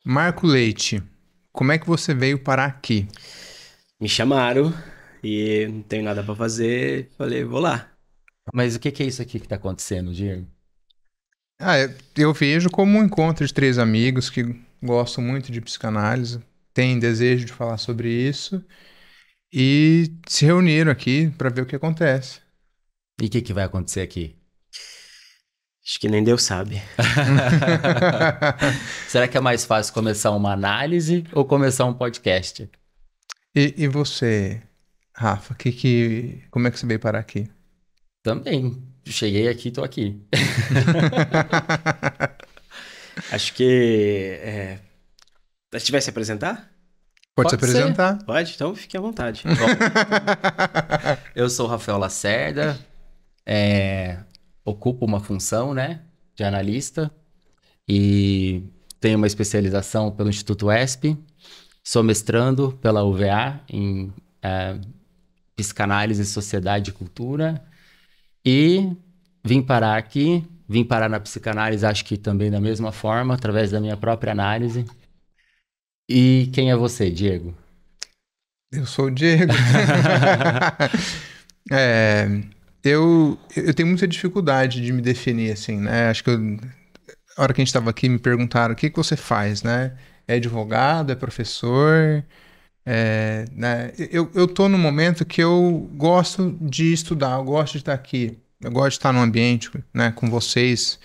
Marco Leite, como é que você veio parar aqui? Me chamaram e não tenho nada pra fazer. Falei, vou lá. Mas o que que é isso aqui que tá acontecendo, Diego? Eu vejo como um encontro de três amigos que gostam muito de psicanálise, têm desejo de falar sobre isso e se reuniram aqui para ver o que acontece. E o que que vai acontecer aqui? Acho que nem Deus sabe. Será que é mais fácil começar uma análise ou começar um podcast? E você, Rafa, como é que você veio parar aqui? Também. Cheguei aqui, tô aqui. Acho que. A gente vai se apresentar? Pode se Pode ser. apresentar? Pode? Então fique à vontade. Bom, eu sou o Rafael Lacerda, ocupo uma função, né, de analista e tenho uma especialização pelo Instituto ESP. Sou mestrando pela UVA em Psicanálise, Sociedade e Cultura. E vim parar aqui, vim parar na psicanálise, acho que também da mesma forma, através da minha própria análise. E quem é você, Diego? Eu sou o Diego. É, eu tenho muita dificuldade de me definir, assim, né? A hora que a gente estava aqui, me perguntaram o que que você faz, né? É advogado, é professor, né? Eu tô num momento que eu gosto de estudar, eu gosto de estar aqui, eu gosto de estar no ambiente, né, com vocês,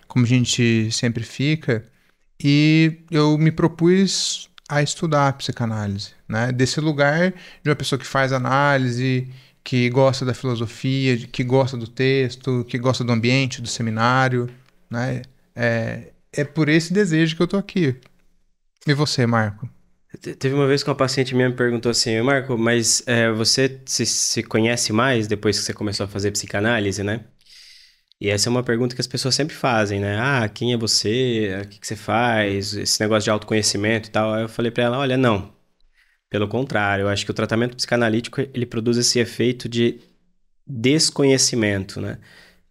como a gente sempre fica, e eu me propus a estudar a psicanálise, né? Desse lugar de uma pessoa que faz análise, que gosta da filosofia, que gosta do texto, que gosta do ambiente, do seminário, né? É por esse desejo que eu tô aqui. E você, Marco? Teve uma vez que uma paciente minha me perguntou assim, Marco, mas você se conhece mais depois que você começou a fazer psicanálise, né? E essa é uma pergunta que as pessoas sempre fazem, né? Ah, quem é você? O que que você faz? Esse negócio de autoconhecimento e tal. Aí eu falei pra ela, olha, não. Pelo contrário, eu acho que o tratamento psicanalítico, ele produz esse efeito de desconhecimento, né?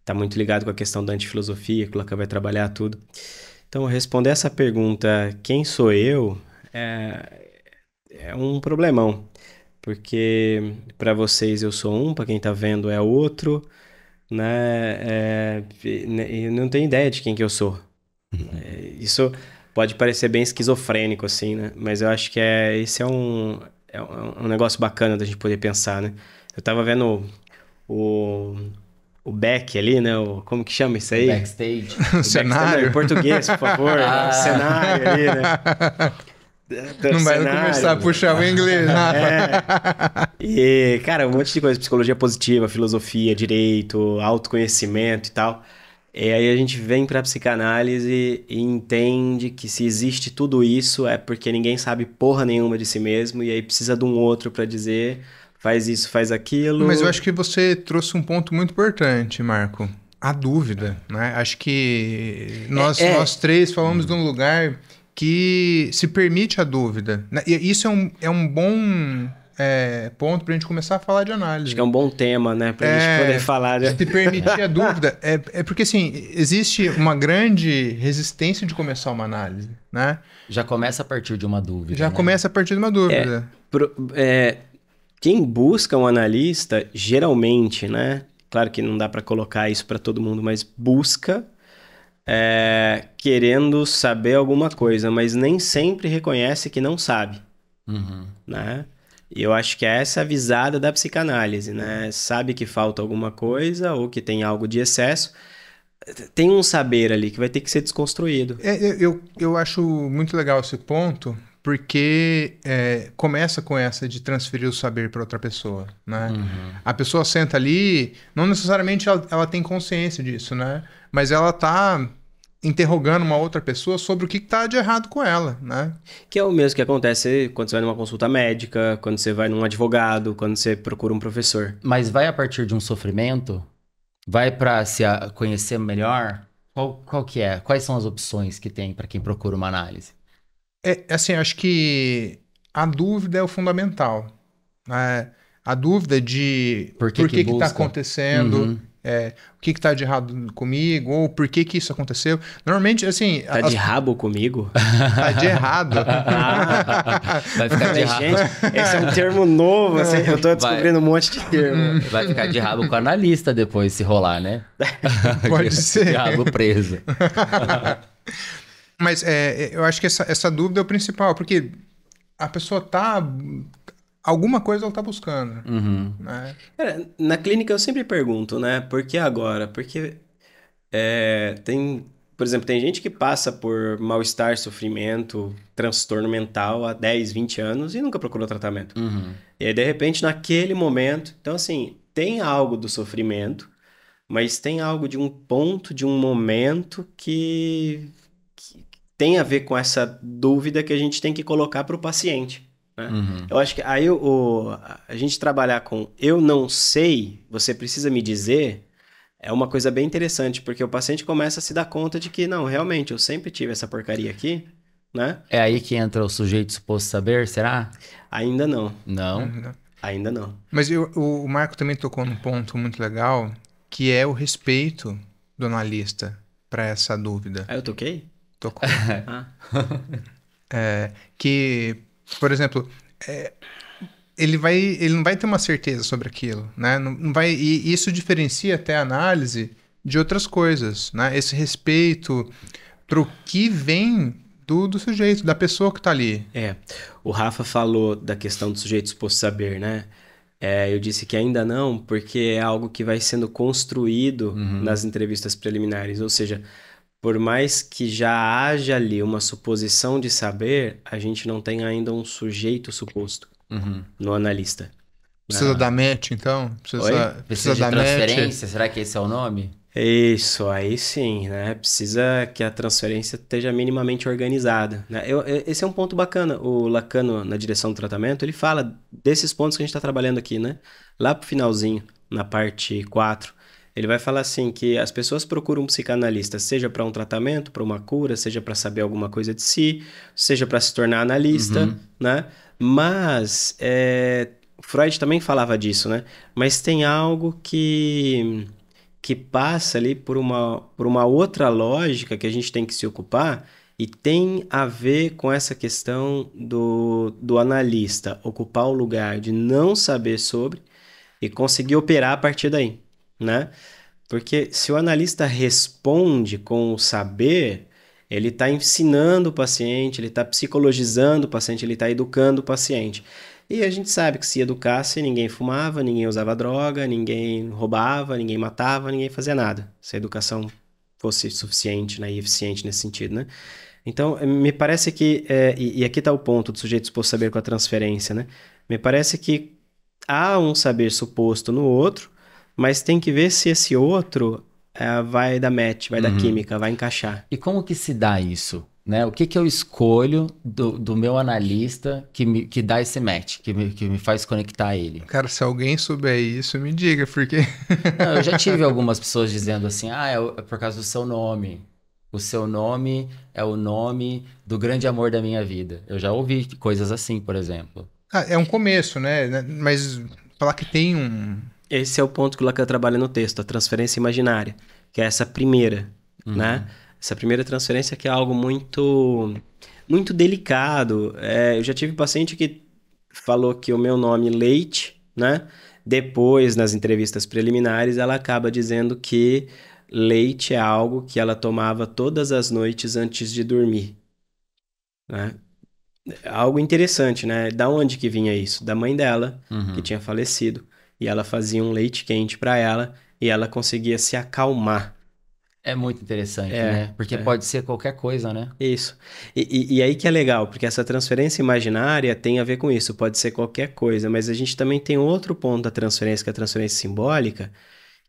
Tá muito ligado com a questão da antifilosofia, que o Lacan vai trabalhar tudo. Então, responder essa pergunta, quem sou eu, é um problemão. Porque para vocês eu sou um, para quem tá vendo é outro, né? E não tenho ideia de quem que eu sou. Isso pode parecer bem esquizofrênico, assim, né? Mas eu acho que esse é um negócio bacana da gente poder pensar, né? Eu tava vendo o, o back ali, né? Como que chama isso O aí? backstage. O O backstage, não, em cenário? português, por favor. O cenário ali, né? O Não vai começar a cenário. puxar o inglês, É. Rafa. E, cara, um monte de coisa, psicologia positiva, filosofia, direito, autoconhecimento e tal. E aí a gente vem pra psicanálise e entende que se existe tudo isso é porque ninguém sabe porra nenhuma de si mesmo e aí precisa de um outro pra dizer faz isso, faz Mas eu aquilo. acho que você trouxe um ponto muito importante, Marco. A dúvida, né? Acho que nós três falamos de um lugar que se permite a dúvida, né? E isso é um bom ponto para a gente começar a falar de Acho que análise. é um bom tema, né, pra gente poder falar. Se permitir a dúvida é porque, assim, existe uma grande resistência de começar uma análise, né? Já começa a partir de uma dúvida, Já né? começa a partir de uma dúvida. Pro- é, Quem busca um analista, geralmente, né? Claro que não dá pra colocar isso pra todo mundo, mas busca querendo saber alguma coisa, mas nem sempre reconhece que não sabe, Uhum. né? E eu acho que é essa a visada da psicanálise, né? Sabe que falta alguma coisa ou que tem algo de excesso, tem um saber ali que vai ter que ser desconstruído. Eu acho muito legal esse ponto, porque começa com essa de transferir o saber para outra pessoa, né? A pessoa senta ali, não necessariamente ela tem consciência disso, né? Mas ela tá interrogando uma outra pessoa sobre o que tá de errado com ela, né? Que é o mesmo que acontece quando você vai numa consulta médica, quando você vai num advogado, quando você procura um professor. Mas vai a partir de um sofrimento? Vai para conhecer melhor? Qual que é? Quais são as opções que tem para quem procura uma análise? Assim, acho que a dúvida é o fundamental, né? A dúvida de Por que por que que tá busca? acontecendo, Uhum. o que tá de errado comigo, ou por que isso aconteceu. Normalmente, assim... Tá de rabo comigo? Tá de errado. Vai ficar de rabo. Gente, esse é um termo novo, assim, eu tô descobrindo um monte de termo. Vai ficar de rabo com o analista depois, se rolar, né? Pode ser. De rabo preso. Mas eu acho que essa dúvida é o principal, porque a pessoa tá... Alguma coisa ela tá buscando. Né? Cara, na clínica eu sempre pergunto, né? Por que agora? Porque por exemplo, tem gente que passa por mal-estar, sofrimento, transtorno mental há 10, 20 anos e nunca procurou tratamento. E aí, de repente, naquele momento... Então, assim, tem algo do sofrimento, mas tem algo de um ponto, de um momento que tem a ver com essa dúvida que a gente tem que colocar para o paciente. Né? Eu acho que aí a gente trabalhar com eu não sei, você precisa me dizer, é uma coisa bem interessante, porque o paciente começa a se dar conta de que, não, realmente, eu sempre tive essa porcaria aqui, né? É aí que entra o sujeito suposto saber, será? Ainda não. Não. Ainda não. Mas o Marco também tocou num ponto muito legal, que é o respeito do analista para essa dúvida. Ah, eu toquei? Tocou. Ah. Que, por exemplo, ele não vai ter uma certeza sobre aquilo, né? Não vai, e isso diferencia até a análise de outras coisas, né? Esse respeito pro que vem do sujeito, da pessoa que tá ali. O Rafa falou da questão do sujeito suposto saber, né? Eu disse que ainda não, porque é algo que vai sendo construído nas entrevistas preliminares, ou seja, por mais que já haja ali uma suposição de saber, a gente não tem ainda um sujeito suposto no analista. Precisa da match, então? Precisa de da transferência? Será que esse é o nome? Isso, aí sim, né? Precisa que a transferência esteja minimamente organizada, né? Esse é um ponto bacana. O Lacan, na direção do tratamento, ele fala desses pontos que a gente está trabalhando aqui, né? Lá pro finalzinho, na parte 4, ele vai falar assim que as pessoas procuram um psicanalista, seja para um tratamento, para uma cura, seja para saber alguma coisa de si, seja para se tornar analista, né? Mas Freud também falava disso, né? Mas tem algo que passa ali por uma outra lógica que a gente tem que se ocupar e tem a ver com essa questão do analista ocupar o lugar de não saber sobre e conseguir operar a partir daí, né? Porque se o analista responde com o saber, ele está ensinando o paciente, ele está psicologizando o paciente, ele está educando o paciente. E a gente sabe que se educasse, ninguém fumava, ninguém usava droga, ninguém roubava, ninguém matava, ninguém fazia nada. Se a educação fosse suficiente, né, e eficiente nesse sentido, né? Então, me parece que... e aqui está o ponto do sujeito suposto saber com a transferência, né? Me parece que há um saber suposto no outro, mas tem que ver se esse outro vai dar match, vai dar química, vai encaixar. E como que se dá isso? Né? O que eu escolho do meu analista que dá esse match, que me faz conectar a ele? Cara, se alguém souber isso, me diga, porque... Não, eu já tive algumas pessoas dizendo assim, é por causa do seu nome. O seu nome é o nome do grande amor da minha vida. Eu já ouvi coisas assim, por exemplo. É um começo, né? Mas falar que tem um... Esse é o ponto que o Lacan trabalha no texto, a transferência imaginária, que é essa primeira, né? Essa primeira transferência que é algo muito, muito delicado. Eu já tive paciente que falou que o meu nome Leite, né? Depois, nas entrevistas preliminares, ela acaba dizendo que leite é algo que ela tomava todas as noites antes de dormir, né? Algo interessante, né? Da onde que vinha isso? Da mãe dela, que tinha falecido. E ela fazia um leite quente para ela e ela conseguia se acalmar. É muito interessante, né? Porque pode ser qualquer coisa, né? Isso. E aí que é legal, porque essa transferência imaginária tem a ver com isso. Pode ser qualquer coisa, mas a gente também tem outro ponto da transferência, que é a transferência simbólica,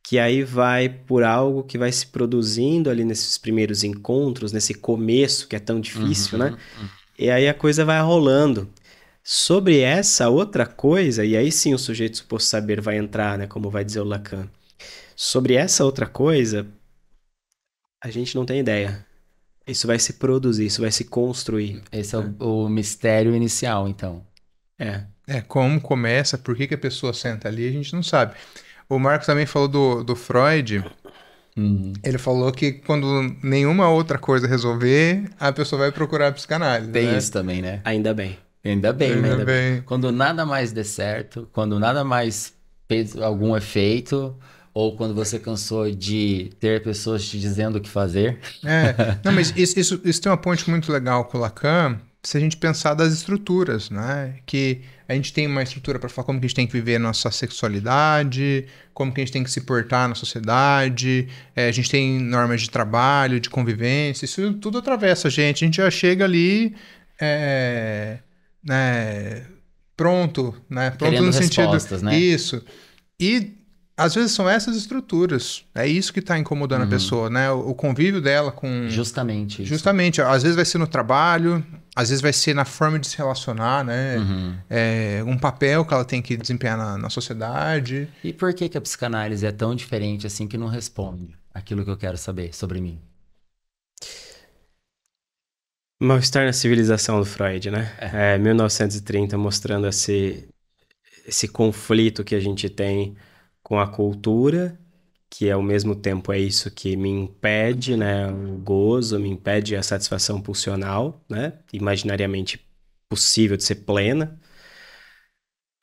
que aí vai por algo que vai se produzindo ali nesses primeiros encontros, nesse começo que é tão difícil, né? E aí a coisa vai rolando. Sobre essa outra coisa, e aí sim o sujeito suposto saber vai entrar, né? Como vai dizer o Lacan. Sobre essa outra coisa, a gente não tem ideia. Isso vai se produzir, isso vai se construir. Esse é o mistério inicial, então. Como começa, por que a pessoa senta ali, a gente não sabe. O Marco também falou do Freud. Ele falou que quando nenhuma outra coisa resolver, a pessoa vai procurar a psicanálise. Tem né? isso também, né? Ainda bem. Ainda bem, né? Ainda bem. Quando nada mais der certo, quando nada mais fez algum efeito, ou quando você cansou de ter pessoas te dizendo o que fazer. Não, mas isso tem uma ponte muito legal com o Lacan, se a gente pensar das estruturas, né? Que a gente tem uma estrutura para falar como que a gente tem que viver a nossa sexualidade, como que a gente tem que se portar na sociedade, a gente tem normas de trabalho, de convivência, isso tudo atravessa a gente já chega ali né, pronto, né? Pronto Querendo no sentido respostas, né? isso. E às vezes são essas estruturas. É isso que está incomodando a pessoa, né? O convívio dela com... Justamente isso. Justamente. Às vezes vai ser no trabalho, às vezes vai ser na forma de se relacionar, né? Um papel que ela tem que desempenhar na sociedade. E por que que a psicanálise é tão diferente assim que não responde aquilo que eu quero saber sobre mim? Mal-estar na civilização do Freud, né? 1930 mostrando esse conflito que a gente tem com a cultura, que ao mesmo tempo é isso que me impede, né, o gozo, me impede a satisfação pulsional, né, imaginariamente possível de ser plena,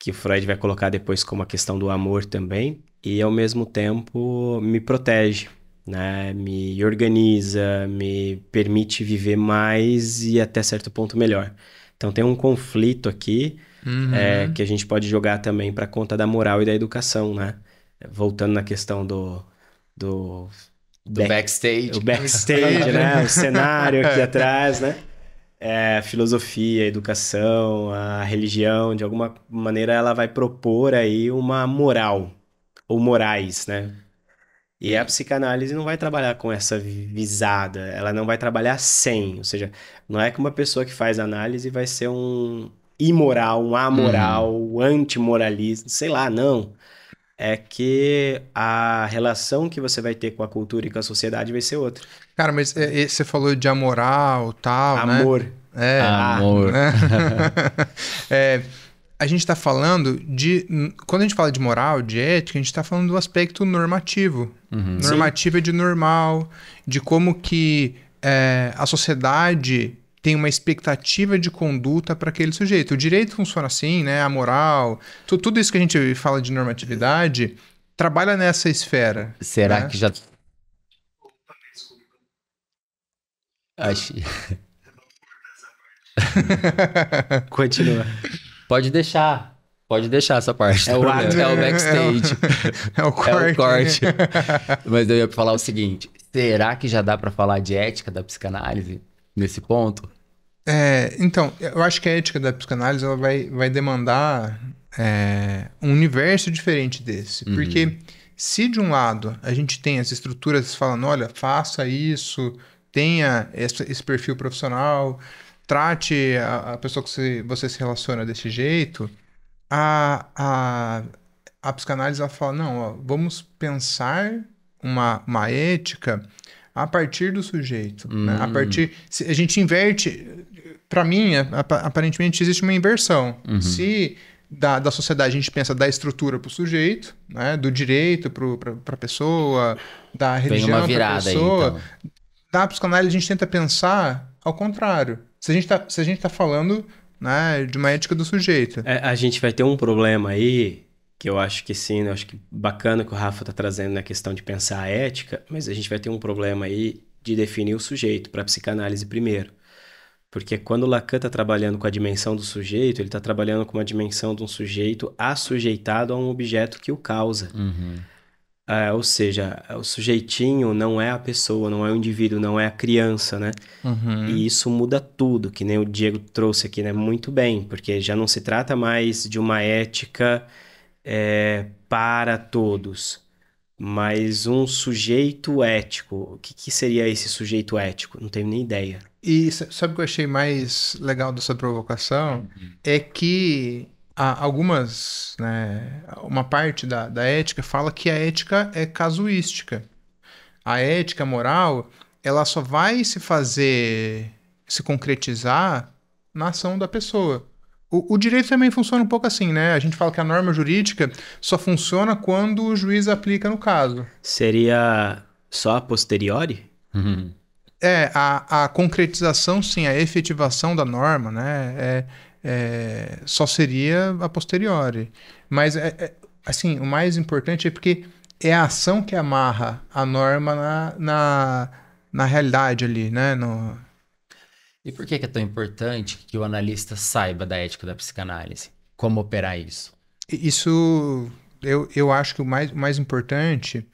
que o Freud vai colocar depois como a questão do amor também, e ao mesmo tempo me protege, né, me organiza, me permite viver mais e até certo ponto melhor. Então tem um conflito aqui que a gente pode jogar também para conta da moral e da educação, né? Voltando na questão do backstage. O backstage, né? O cenário aqui atrás, né? A filosofia, a educação, a religião, de alguma maneira ela vai propor aí uma moral, ou morais, né? E a psicanálise não vai trabalhar com essa visada, ela não vai trabalhar sem, ou seja, não é que uma pessoa que faz análise vai ser um imoral, um amoral, um antimoralista, sei lá, não. É que a relação que você vai ter com a cultura e com a sociedade vai ser outra. Cara, mas você falou de amoral e tal, Amor. né? Amor. A gente está falando de... Quando a gente fala de moral, de ética, a gente está falando do aspecto normativo. Normativo é de normal, de como que a sociedade tem uma expectativa de conduta para aquele sujeito. O direito funciona assim, né? A moral, tudo isso que a gente fala de normatividade trabalha nessa esfera. Será né? que já... Acho... Continua. Pode deixar essa parte. É o ato. É o backstage. É o corte. É o corte. Mas eu ia falar o seguinte, será que já dá para falar de ética da psicanálise nesse ponto? Então, eu acho que a ética da psicanálise ela vai demandar um universo diferente desse. Porque se de um lado a gente tem as estruturas falando, olha, faça isso, tenha esse perfil profissional, trate a pessoa que você se relaciona desse jeito, a psicanálise ela fala, não, ó, vamos pensar uma ética a partir do sujeito. Né? A gente inverte... Para mim, aparentemente, existe uma inversão. Se da sociedade a gente pensa da estrutura para o sujeito, né? Do direito para a pessoa, da religião para a pessoa, aí, então. da psicanálise a gente tenta pensar ao contrário. Se a gente tá falando, né, de uma ética do sujeito. A gente vai ter um problema aí, que eu acho que sim, eu acho que bacana que o Rafa está trazendo na questão de pensar a ética, mas a gente vai ter um problema aí de definir o sujeito para a psicanálise primeiro. Porque quando o Lacan está trabalhando com a dimensão do sujeito, ele está trabalhando com uma dimensão de um sujeito assujeitado a um objeto que o causa. Ou seja, o sujeitinho não é a pessoa, não é o indivíduo, não é a criança, né? E isso muda tudo, que nem o Diego trouxe aqui, né? Muito bem, porque já não se trata mais de uma ética para todos, mas um sujeito ético. O que seria esse sujeito ético? Não tenho nem ideia. E sabe o que eu achei mais legal dessa provocação? É que algumas, né, uma parte da ética fala que a ética é casuística. A ética moral, ela só vai se concretizar na ação da pessoa. O direito também funciona um pouco assim, né? A gente fala que a norma jurídica só funciona quando o juiz aplica no caso. Seria só a posteriori? Uhum. A concretização, sim, a efetivação da norma, né? Só seria a posteriori. Mas, assim, o mais importante é porque é a ação que amarra a norma na realidade ali, né? E por que é tão importante que o analista saiba da ética da psicanálise? Como operar isso? Isso, eu acho que o mais importante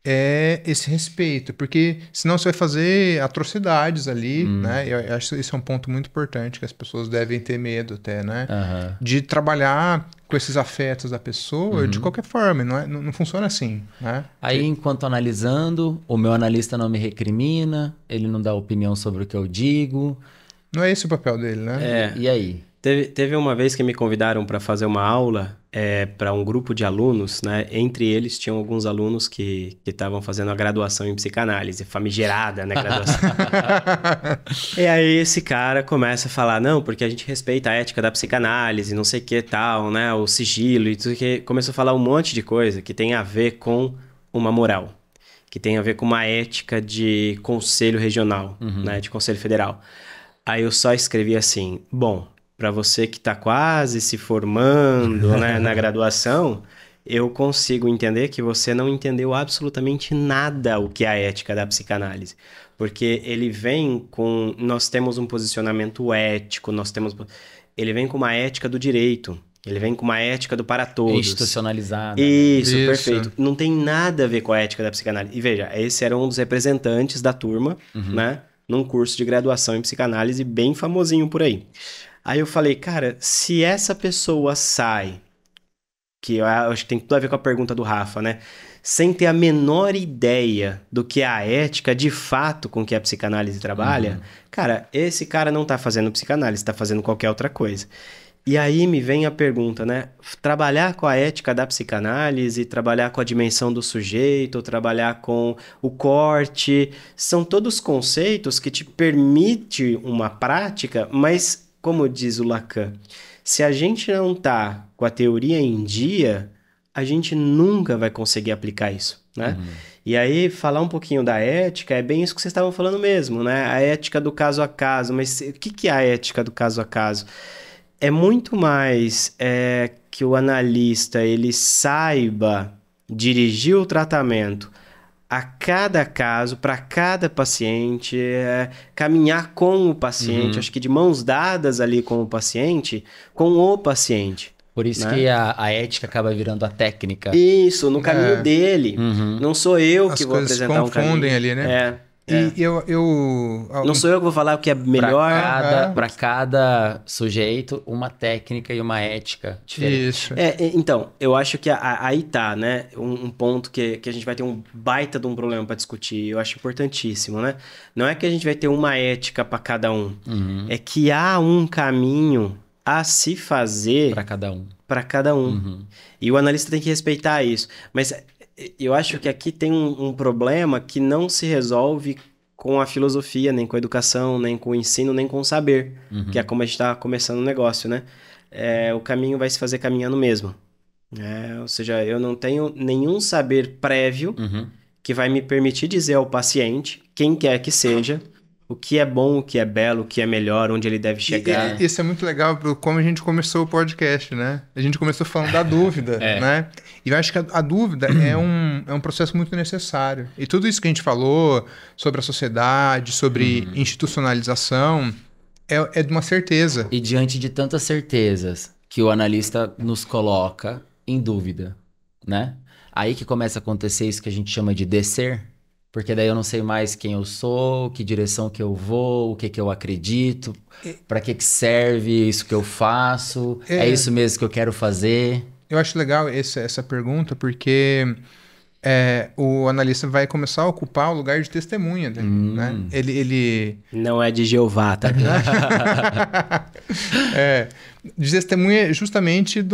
é esse respeito, porque senão você vai fazer atrocidades ali, né? Eu acho que isso é um ponto muito importante, que as pessoas devem ter medo até, né? Aham. De trabalhar com esses afetos da pessoa de qualquer forma, não funciona assim, né? Aí, enquanto analisando, o meu analista não me recrimina, ele não dá opinião sobre o que eu digo. Não é esse o papel dele, né? E aí? Teve uma vez que me convidaram para fazer uma aula para um grupo de alunos, né? Entre eles tinham alguns alunos que estavam fazendo a graduação em psicanálise, famigerada, né? Graduação. E aí esse cara começa a falar, não, porque a gente respeita a ética da psicanálise, não sei o que tal, né? O sigilo e tudo que... Começou a falar um monte de coisa que tem a ver com uma moral, que tem a ver com uma ética de conselho regional, né? De conselho federal. Aí eu só escrevi assim, bom, para você que está quase se formando, né, na graduação, eu consigo entender que você não entendeu absolutamente nada o que é a ética da psicanálise. Porque ele vem com... Nós temos um posicionamento ético, ele vem com uma ética do direito, ele vem com uma ética do para todos. Institucionalizada. Isso, Isso. perfeito. Não tem nada a ver com a ética da psicanálise. E veja, esse era um dos representantes da turma, né? Num curso de graduação em psicanálise bem famosinho por aí. Aí eu falei, cara, se essa pessoa sai, que eu acho que tem tudo a ver com a pergunta do Rafa, né? Sem ter a menor ideia do que é a ética de fato com que a psicanálise trabalha, cara, esse cara não tá fazendo psicanálise, tá fazendo qualquer outra coisa. E aí me vem a pergunta, né? Trabalhar com a ética da psicanálise, trabalhar com a dimensão do sujeito, trabalhar com o corte, são todos conceitos que te permitem uma prática, mas, como diz o Lacan, se a gente não tá com a teoria em dia, a gente nunca vai conseguir aplicar isso, né? E aí, falar um pouquinho da ética é bem isso que vocês estavam falando mesmo, né? A ética do caso a caso, mas o que é a ética do caso a caso? É muito mais que o analista ele saiba dirigir o tratamento a cada caso, para cada paciente, caminhar com o paciente, acho que de mãos dadas ali com o paciente. Por isso né? que a ética acaba virando a técnica. Isso, no caminho dele. Não sou eu que vou apresentar um caminho. As coisas confundem ali, né? Não sou eu que vou falar o que é melhor. Para cada sujeito, uma técnica e uma ética diferente. Isso. Então, eu acho que aí tá, né? Um ponto que a gente vai ter um baita de um problema para discutir. Eu acho importantíssimo, né? Não é que a gente vai ter uma ética para cada um. É que há um caminho a se fazer para cada um. E o analista tem que respeitar isso. Mas eu acho que aqui tem um problema que não se resolve com a filosofia, nem com a educação, nem com o ensino, nem com o saber, que é como a gente está começando o negócio, né? O caminho vai se fazer caminhando mesmo. Ou seja, eu não tenho nenhum saber prévio que vai me permitir dizer ao paciente, quem quer que seja, o que é bom, o que é belo, o que é melhor, onde ele deve chegar. Isso é muito legal, como a gente começou o podcast, né? A gente começou falando da dúvida, né? E eu acho que a dúvida é um processo muito necessário. E tudo isso que a gente falou sobre a sociedade, sobre institucionalização, é de uma certeza. E diante de tantas certezas que o analista nos coloca em dúvida, né? Aí que começa a acontecer isso que a gente chama de descer. Porque daí eu não sei mais quem eu sou, que direção que eu vou, o que eu acredito, para que serve isso que eu faço, é isso mesmo que eu quero fazer. Eu acho legal essa pergunta, porque o analista vai começar a ocupar o lugar de testemunha dele, né? Ele... Não é de Jeová, tá? De testemunha justamente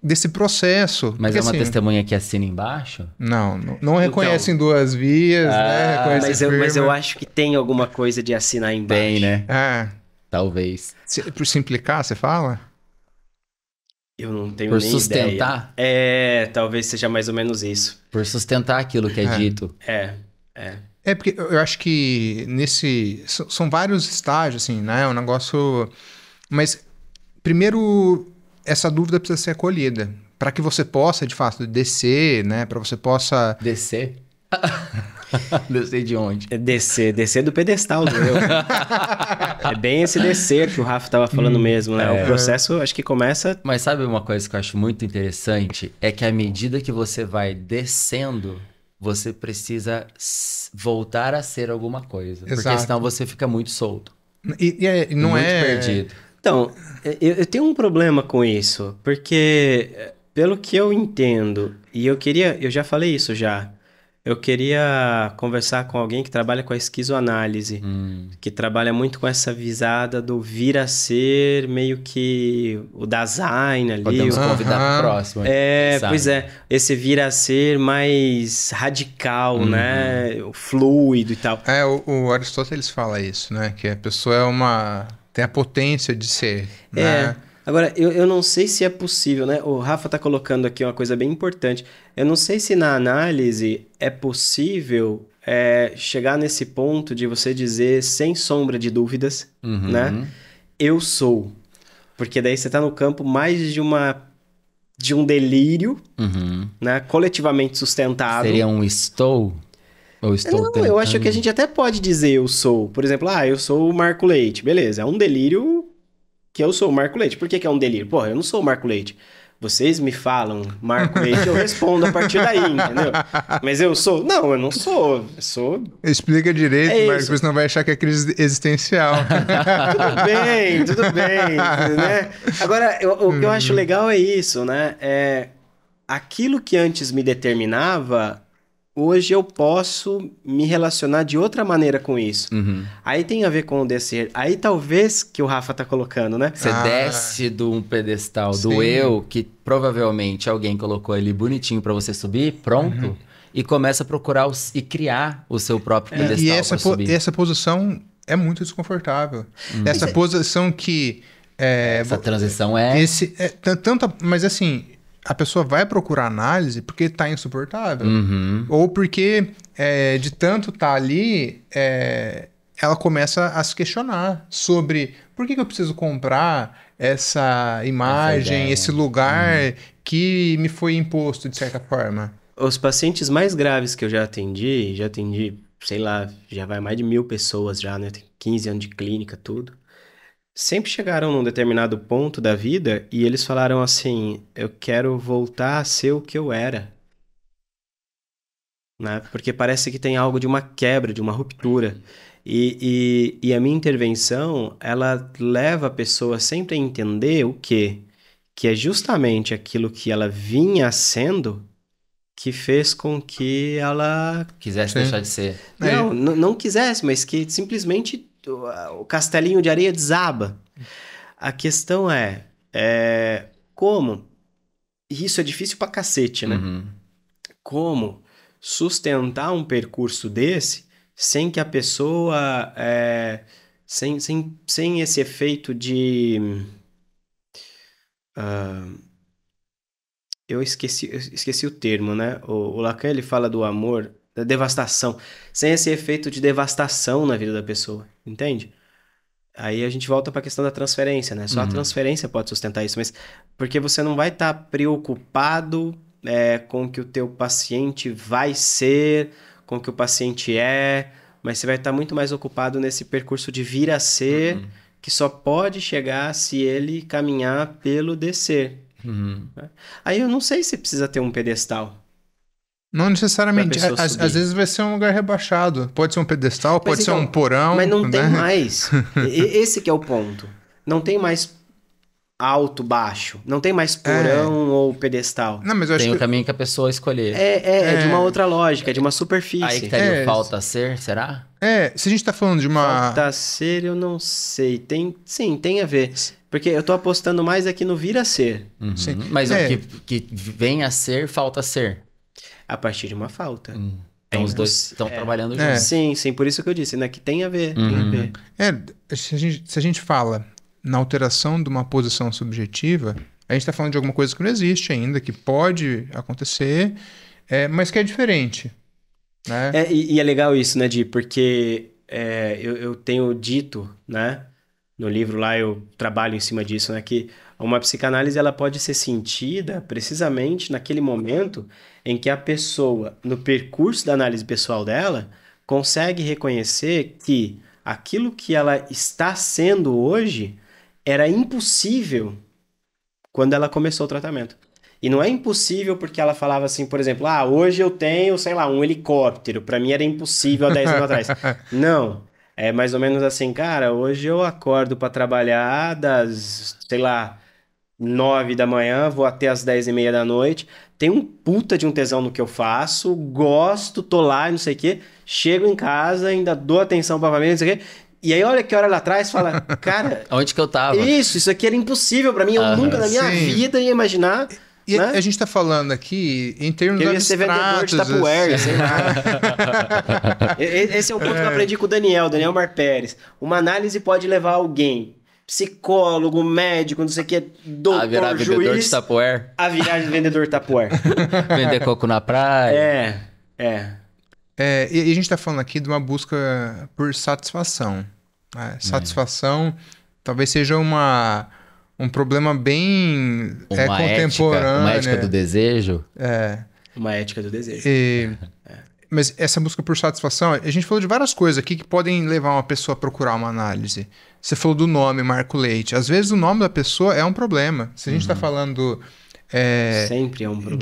desse processo. Mas porque, é uma assim, testemunha que assina embaixo? Não reconhece em duas vias, né? Mas eu acho que tem alguma coisa de assinar embaixo. Tem, né? Ah, Talvez. por simplificar, você fala? Eu não tenho Por nem sustentar? ideia. Talvez seja mais ou menos isso. Por sustentar aquilo que é dito. É porque eu acho que são vários estágios, assim, né? Um negócio... Mas, primeiro, essa dúvida precisa ser acolhida. Para que você possa, de fato, descer, né? Para você possa... Descer? Descer de onde? Descer do pedestal do eu. É bem esse descer que o Rafa tava falando mesmo, né? O processo, acho que começa... Mas sabe uma coisa que eu acho muito interessante? É que à medida que você vai descendo, você precisa voltar a ser alguma coisa. Exato. Porque senão você fica muito solto. E não muito é... perdido. Então, eu tenho um problema com isso, porque pelo que eu entendo, e eu já falei isso já, eu queria conversar com alguém que trabalha com a esquizoanálise, que trabalha muito com essa visada do vir a ser, meio que o Dasein ali. Podemos convidar pro próximo. Sabe? Pois é, esse vir a ser mais radical, né, o fluido e tal. O Aristóteles fala isso, né? Que a pessoa tem a potência de ser, né? Agora, eu não sei se é possível, né? O Rafa tá colocando aqui uma coisa bem importante. Eu não sei se na análise é possível chegar nesse ponto de você dizer, sem sombra de dúvidas, né? Eu sou. Porque daí você tá no campo mais de um delírio, né? Coletivamente sustentado. Seria um estou? Ou estou Não, eu acho que a gente até pode dizer eu sou. Por exemplo, eu sou o Marco Leite. Beleza, é um delírio que eu sou o Marco Leite. Por que é um delírio? Porra, eu não sou o Marco Leite. Vocês me falam Marco Leite, eu respondo a partir daí, entendeu? Mas eu sou? Não, eu não sou. Eu sou... Explica direito, Marcos, porque senão vai achar que é crise existencial. Tudo bem, né? Agora, o que eu acho legal é isso, né? Aquilo que antes me determinava... Hoje eu posso me relacionar de outra maneira com isso. Aí tem a ver com o descer. Aí talvez que o Rafa tá colocando, né? Você desce de um pedestal do eu, que provavelmente alguém colocou ali bonitinho pra você subir, pronto, e começa a procurar e criar o seu próprio pedestal pra subir. E essa posição é muito desconfortável. Essa posição que... essa transição é... Mas assim... A pessoa vai procurar análise porque está insuportável. Ou porque, de tanto estar ali, ela começa a se questionar sobre por que eu preciso comprar essa imagem, esse lugar que me foi imposto de certa forma. Os pacientes mais graves que eu já atendi, sei lá, já vai mais de 1000 pessoas já, né? Tem 15 anos de clínica, tudo. Sempre chegaram num determinado ponto da vida e eles falaram assim, eu quero voltar a ser o que eu era. Né? Porque parece que tem algo de uma quebra, de uma ruptura. E a minha intervenção, ela leva a pessoa sempre a entender o quê? Que é justamente aquilo que ela vinha sendo que fez com que ela... Quisesse deixar de ser. Não quisesse, mas que simplesmente... o castelinho de areia desaba. A questão é como, e isso é difícil pra cacete, né? Como sustentar um percurso desse sem que a pessoa, sem esse efeito de... eu esqueci o termo, né? O Lacan, ele fala do amor... da devastação, sem esse efeito de devastação na vida da pessoa, entende? Aí a gente volta para a questão da transferência, né? Só a transferência pode sustentar isso, mas porque você não vai estar preocupado com o que o teu paciente vai ser, com o que o paciente é, mas você vai estar muito mais ocupado nesse percurso de vir a ser, que só pode chegar se ele caminhar pelo descer. Aí eu não sei se precisa ter um pedestal. Não necessariamente. Às vezes vai ser um lugar rebaixado. Pode ser um pedestal, pode ser um porão. Mas não tem mais. Esse que é o ponto. Não tem mais alto, baixo. Não tem mais porão ou pedestal. Não, mas eu acho tem que... o caminho que a pessoa escolher. É de uma outra lógica, de uma superfície. Aí que estaria o falta ser, será? Se a gente tá falando de uma... Falta ser, eu não sei. Sim, tem a ver. Porque eu tô apostando mais aqui no vir a ser. Mas o que vem a ser, falta ser. A partir de uma falta. Então os dois estão trabalhando juntos. Sim, por isso que eu disse, né? Que tem a ver. Tem a ver. Se a gente fala na alteração de uma posição subjetiva, A gente está falando de alguma coisa que não existe ainda, que pode acontecer, mas que é diferente, né? E é legal isso, né, Di? Porque eu tenho dito, né? No livro lá eu trabalho em cima disso, né? Que uma psicanálise ela pode ser sentida precisamente naquele momento em que a pessoa, no percurso da análise pessoal dela, consegue reconhecer que aquilo que ela está sendo hoje era impossível quando ela começou o tratamento. E não é impossível porque ela falava assim, por exemplo, hoje eu tenho, sei lá, um helicóptero. Pra mim era impossível há 10 anos atrás. Não. É mais ou menos assim, cara, hoje eu acordo pra trabalhar das, sei lá, 9 da manhã, vou até as 10:30 da noite. Tenho um puta de um tesão no que eu faço, gosto, tô lá, não sei o quê. Chego em casa, ainda dou atenção pra família, não sei o quê. E aí, olha que hora lá atrás, fala, cara... Onde que eu tava? Isso aqui era impossível pra mim. Eu nunca na minha vida ia imaginar... E né? a gente tá falando aqui em termos eu ia ser vendedor de Tupperware, sei lá. Esse é um ponto que eu aprendi com o Daniel Marpérez. Uma análise pode levar alguém, psicólogo, médico, não sei o que, doutor, a virar vendedor de Tupperware. A virar vendedor de Tupperware. Vender coco na praia. E a gente tá falando aqui de uma busca por satisfação. Satisfação talvez seja um problema bem contemporâneo. Uma ética do desejo. Uma ética do desejo. Mas essa busca por satisfação, a gente falou de várias coisas aqui que podem levar uma pessoa a procurar uma análise. Você falou do nome, Marco Leite. Às vezes o nome da pessoa é um problema. Se a gente está falando... sempre é um problema.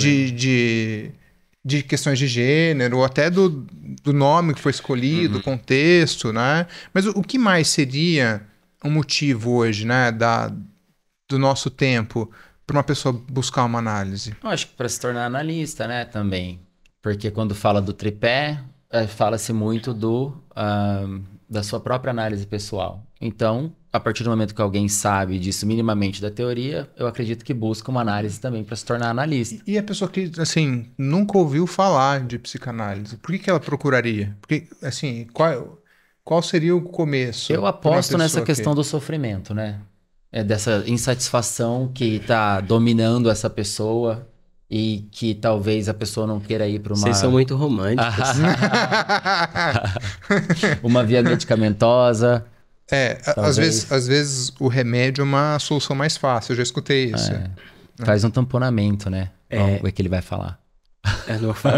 De questões de gênero, ou até do nome que foi escolhido, contexto, né? Mas o que mais seria um motivo hoje, né, do nosso tempo para uma pessoa buscar uma análise? Eu acho que para se tornar analista, né, também. Porque quando fala do tripé, fala-se muito da sua própria análise pessoal. Então, a partir do momento que alguém sabe disso minimamente da teoria, eu acredito que busca uma análise também para se tornar analista. E a pessoa que, assim, nunca ouviu falar de psicanálise, por que ela procuraria? Porque, assim, qual seria o começo? Eu aposto nessa questão do sofrimento, né? Dessa insatisfação que está dominando essa pessoa e que talvez a pessoa não queira ir para uma... Vocês são muito românticos. Uma via medicamentosa. Às vezes o remédio é uma solução mais fácil, eu já escutei isso. Faz um tamponamento, né? Vamos ver o que ele vai falar. Eu não falo.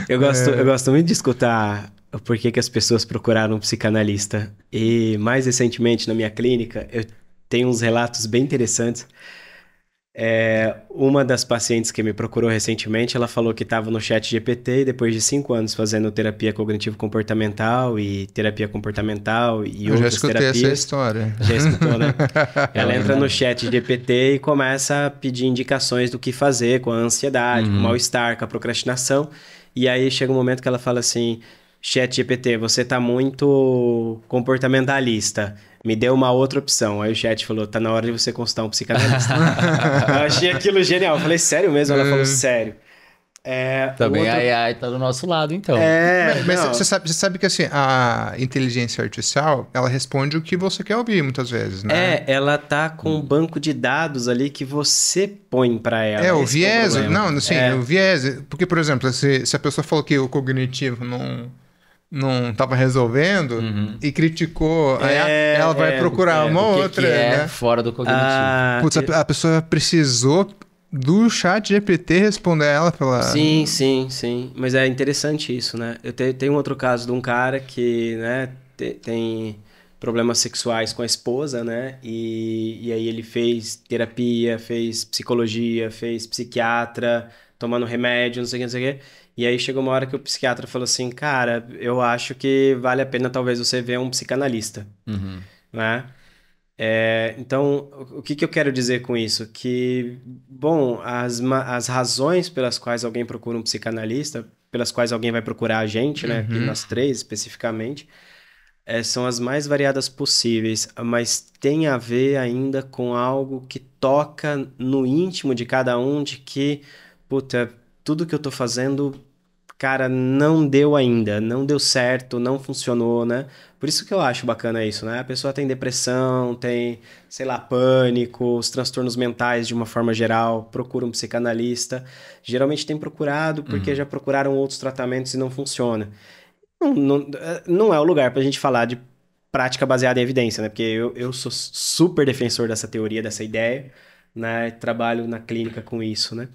Eu gosto muito de escutar o porquê que as pessoas procuraram um psicanalista. E mais recentemente, na minha clínica, eu tenho uns relatos bem interessantes. Uma das pacientes que me procurou recentemente, ela falou que estava no ChatGPT e depois de 5 anos fazendo terapia cognitivo-comportamental e terapia comportamental e outras terapias... Eu já escutei essa história. Já escutou, né? Ela entra no ChatGPT e começa a pedir indicações do que fazer com a ansiedade, com o mal-estar, com a procrastinação. E aí chega um momento que ela fala assim... ChatGPT, você tá muito comportamentalista. Me deu uma outra opção. Aí o chat falou, tá na hora de você consultar um psicanalista. Eu achei aquilo genial. Eu falei, sério mesmo? Ela falou, sério. Também a AI tá do nosso lado, então. Mas você sabe que assim, a inteligência artificial, ela responde o que você quer ouvir muitas vezes, né? Ela tá com um banco de dados ali que você põe pra ela. O viés, o viés. Porque, por exemplo, se a pessoa falou que o cognitivo não estava resolvendo e criticou, aí ela vai procurar uma outra, né? Fora do cognitivo. Putz, a pessoa precisou do ChatGPT responder ela pela... Sim. Mas é interessante isso, né? Eu tenho um outro caso de um cara que, né, tem problemas sexuais com a esposa, né? E aí ele fez terapia, fez psicologia, fez psiquiatra, tomando remédio, não sei o que. E aí chegou uma hora que o psiquiatra falou assim, cara, eu acho que vale a pena talvez você ver um psicanalista, né? Então, o que eu quero dizer com isso? Que, bom, as razões pelas quais alguém procura um psicanalista, pelas quais alguém vai procurar a gente, né? Aqui nós 3 especificamente, são as mais variadas possíveis, mas tem a ver ainda com algo que toca no íntimo de cada um, de que, puta, tudo que eu tô fazendo cara, não deu ainda, não deu certo, não funcionou, né? Por isso que eu acho bacana isso, né? A pessoa tem depressão, tem, sei lá, pânico, os transtornos mentais de uma forma geral, procura um psicanalista. Geralmente tem procurado porque já procuraram outros tratamentos e não funciona. Não é o lugar pra gente falar de prática baseada em evidência, né? Porque eu sou super defensor dessa teoria, dessa ideia, né? Trabalho na clínica com isso, né?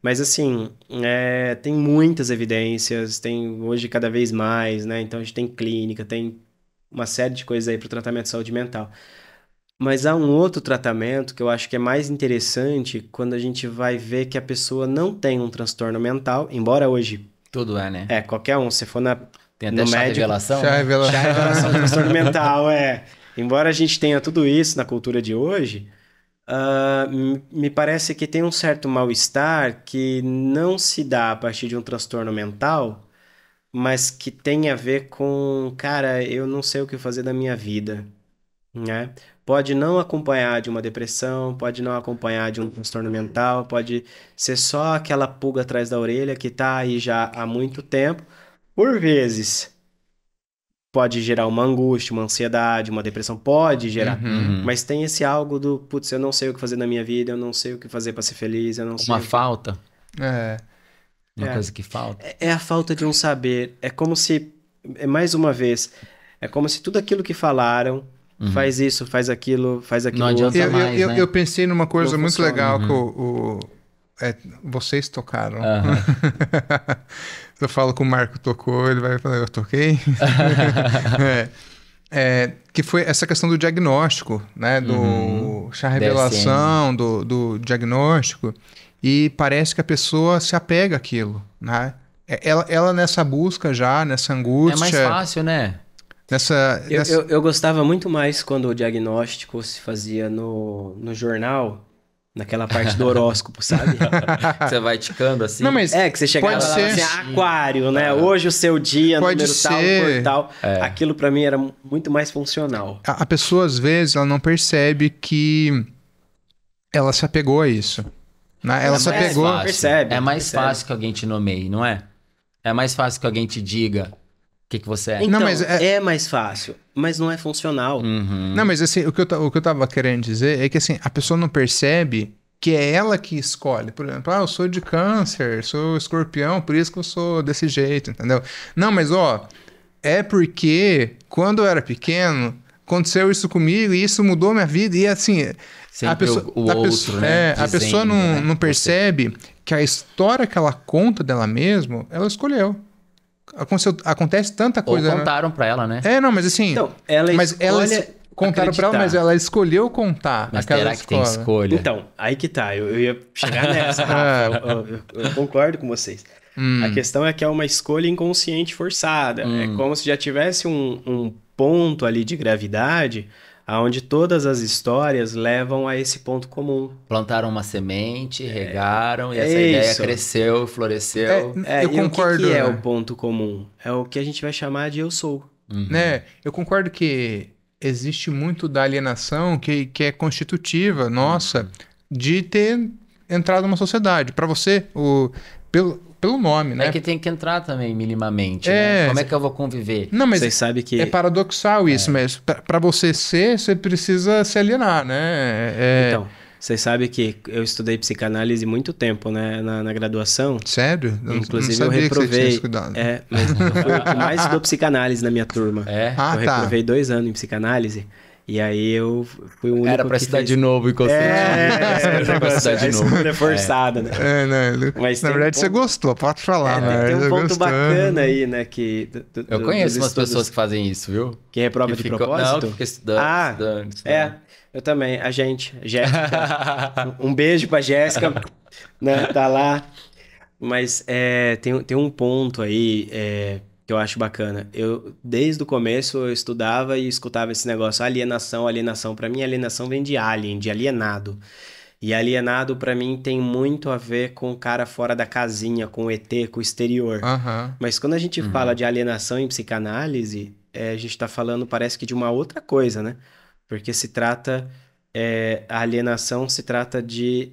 Mas assim, tem muitas evidências, tem hoje cada vez mais, né? Então a gente tem clínica, tem uma série de coisas aí para o tratamento de saúde mental. Mas há um outro tratamento que eu acho que é mais interessante quando a gente vai ver que a pessoa não tem um transtorno mental, embora hoje, Tudo é, né? qualquer um, se for Tem até no chá médico, revelação, Já né? revela... já é revelação de transtorno mental, Embora a gente tenha tudo isso na cultura de hoje, me parece que tem um certo mal-estar que não se dá a partir de um transtorno mental, mas que tem a ver com, cara, eu não sei o que fazer da minha vida, né? Pode não acompanhar de uma depressão, pode não acompanhar de um transtorno mental, pode ser só aquela pulga atrás da orelha que tá aí já há muito tempo. Por vezes, pode gerar uma angústia, uma ansiedade, uma depressão, pode gerar. Mas tem esse algo do, putz, eu não sei o que fazer na minha vida, eu não sei o que fazer para ser feliz, eu não sei Uma o que... falta, É. uma É. coisa que falta. É a falta de um saber. É como se, mais uma vez, é como se tudo aquilo que falaram, faz isso, faz aquilo Não adianta outro. mais, né? Eu pensei numa coisa Não muito funciona. legal que vocês tocaram. Se eu falo que o Marco tocou, ele vai falar, eu toquei? Que foi essa questão do diagnóstico, né? Do chá revelação, do diagnóstico. E parece que a pessoa se apega àquilo, né? Ela nessa busca já, nessa angústia... É mais fácil, né? Eu gostava muito mais quando o diagnóstico se fazia no jornal, naquela parte do horóscopo, sabe? Você vai ticando assim. Não, mas Que você chegava pode lá ser. assim, aquário, né? Hoje o seu dia, Pode número tal, ser. cor tal. Aquilo pra mim era muito mais funcional. A pessoa, às vezes, ela não percebe que ela se apegou a isso. Né? Ela se apegou... Fácil. Percebe, É mais percebe. fácil que alguém te nomeie, não é? É mais fácil que alguém te diga o que você é. Então, Não, mas é mais fácil, mas não é funcional. Não, mas assim, o que eu tava querendo dizer é que assim, a pessoa não percebe que é ela que escolhe. Por exemplo, eu sou de câncer, sou escorpião, por isso que eu sou desse jeito, entendeu? Não, mas é porque quando eu era pequeno, aconteceu isso comigo e isso mudou minha vida. E assim, Sempre a pessoa, o outro, né? a pessoa Dizendo, né? não percebe que a história que ela conta dela mesma, ela escolheu. Acontece tanta Ou coisa. contaram pra ela, né? Não, mas assim. Então, ela Contaram pra ela, mas ela escolheu contar. Mas aquela será que tem escola. escolha? Então, aí que tá. Eu ia chegar nessa, Rafa. Eu concordo com vocês. A questão é que é uma escolha inconsciente forçada. É como se já tivesse um ponto ali de gravidade onde todas as histórias levam a esse ponto comum. Plantaram uma semente, regaram, e essa isso. ideia cresceu, floresceu. Eu concordo. O que é o ponto comum? É o que a gente vai chamar de eu sou. Né? Eu concordo que existe muito da alienação que é constitutiva, nossa, de ter entrado numa sociedade. Para você, pelo nome, né? É que tem que entrar também minimamente, né? Como é que eu vou conviver? Não, mas Vocês sabem que... é paradoxal isso, mas para você ser, você precisa se alienar, né? Então, vocês sabem que eu estudei psicanálise muito tempo, né, na graduação. Sério? Inclusive não eu sabia que você tinha reprovei. estudado. Mas eu fui o que mais estudou psicanálise na minha turma. Ah, Eu tá. reprovei 2 anos em psicanálise. E aí eu fui o único Era pra que estudar fez... de novo, inconscientemente. Era pra estudar de novo. É forçada, né? Mas na tem verdade, um você ponto- gostou, pode falar, né? Tem um Você ponto gostou. bacana aí, né? Eu conheço dos umas estudos pessoas que fazem isso, viu? que reprova Que de ficou- propósito. Não, que fica estudando. Eu também. A gente, Jéssica. Um beijo pra Jéssica, né? Tá lá. Mas tem um ponto aí que eu acho bacana. Desde o começo, eu estudava e escutava esse negócio, alienação, alienação. Pra mim, alienação vem de alien, de alienado. E alienado, pra mim, tem muito a ver com o cara fora da casinha, com o ET, com o exterior. Aham. Mas quando a gente fala de alienação em psicanálise, a gente tá falando, parece que de uma outra coisa, né? Porque se trata... a alienação se trata de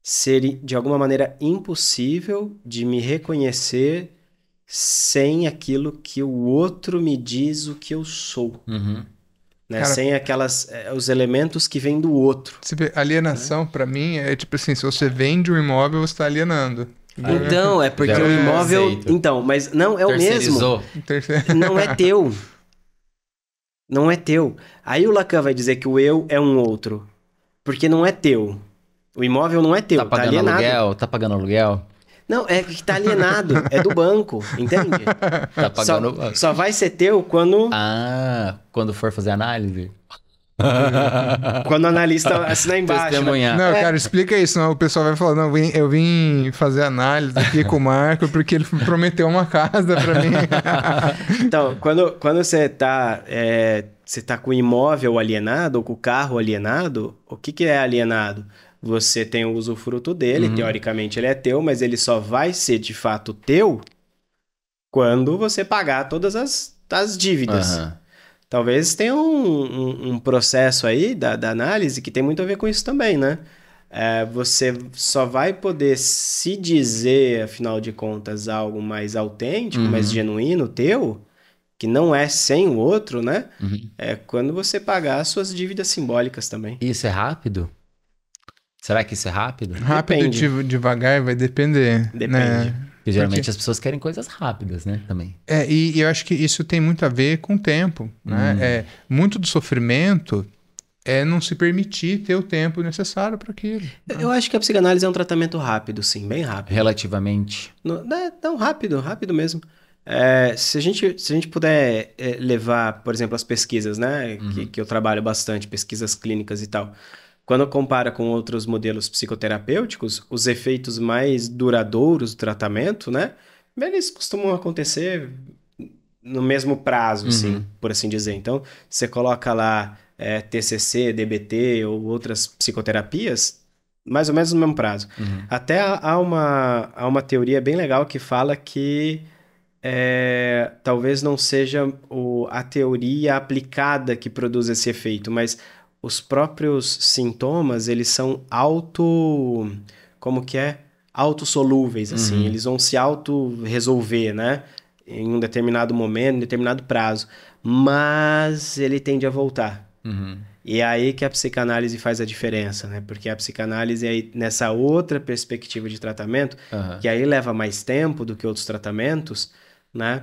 ser, de alguma maneira, impossível de me reconhecer sem aquilo que o outro me diz o que eu sou. Uhum. Né? Cara, Sem os elementos que vêm do outro. você vê, alienação, pra mim, é tipo assim, se você vende um imóvel, você tá alienando. Então, é porque Já o é imóvel... conceito. Então, mas não, é o mesmo. Terceirizou. Não é teu. Não é teu. Aí o Lacan vai dizer que o eu é um outro. Porque não é teu. O imóvel não é teu, Tá tá pagando alienado. aluguel? Tá pagando aluguel? Não, é que tá alienado. É do banco, entende? Tá pagando... Só vai ser teu quando Quando for fazer análise? o analista assinar embaixo. Né? Testemunhar. Não, cara, explica isso, senão o pessoal vai falar, não, eu vim fazer análise aqui com o Marco porque ele prometeu uma casa pra mim. Então, quando você tá com o imóvel alienado ou com o carro alienado, o que é alienado? Você tem o usufruto dele, teoricamente ele é teu, mas ele só vai ser de fato teu quando você pagar todas as dívidas. Aham. Talvez tenha um processo aí da análise que tem muito a ver com isso também, né? Você só vai poder se dizer, afinal de contas, algo mais autêntico, mais genuíno teu, que não é sem o outro, né? É quando você pagar as suas dívidas simbólicas também. Isso é rápido? Será que isso é rápido? Rápido Depende. e devagar vai depender. Depende. Né? Porque geralmente as pessoas querem coisas rápidas, né? Também. E eu acho que isso tem muito a ver com o tempo. Né? Muito do sofrimento é não se permitir ter o tempo necessário para aquilo. Eu acho que a psicanálise é um tratamento rápido, sim, bem rápido. Relativamente. Não, rápido mesmo. Se a gente puder levar, por exemplo, as pesquisas, né? Que eu trabalho bastante, pesquisas clínicas e tal. Quando compara com outros modelos psicoterapêuticos, os efeitos mais duradouros do tratamento, né? Eles costumam acontecer no mesmo prazo, assim, por assim dizer. Então, você coloca lá TCC, DBT ou outras psicoterapias, mais ou menos no mesmo prazo. Até há uma teoria bem legal que fala que talvez não seja a teoria aplicada que produz esse efeito, mas os próprios sintomas, eles são autossolúveis, assim, eles vão se auto-resolver, né? Em um determinado momento, em um determinado prazo, mas ele tende a voltar. E é aí que a psicanálise faz a diferença, né? Porque a psicanálise aí, nessa outra perspectiva de tratamento, que aí leva mais tempo do que outros tratamentos, né?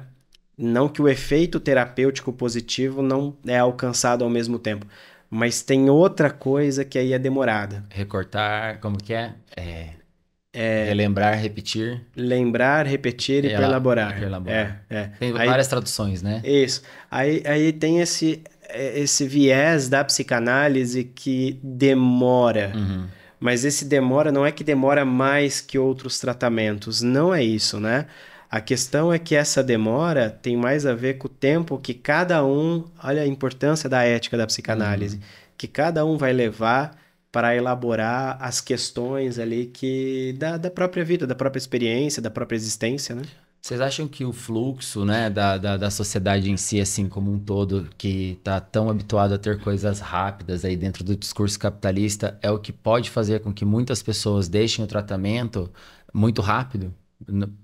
Não que o efeito terapêutico positivo não é alcançado ao mesmo tempo, mas tem outra coisa que aí é demorada. Recortar, como que é? Relembrar, repetir. Lembrar, repetir e perlaborar. Tem Aí, várias traduções, né? Isso. Aí tem esse viés da psicanálise que demora. Mas esse demora não é que demora mais que outros tratamentos. Não é isso, né? A questão é que essa demora tem mais a ver com o tempo que cada um... Olha a importância da ética da psicanálise. Que cada um vai levar para elaborar as questões ali da própria vida, da própria experiência, da própria existência, né? Vocês acham que o fluxo, né, da sociedade em si, assim como um todo, que está tão habituado a ter coisas rápidas aí dentro do discurso capitalista, é o que pode fazer com que muitas pessoas deixem o tratamento muito rápido?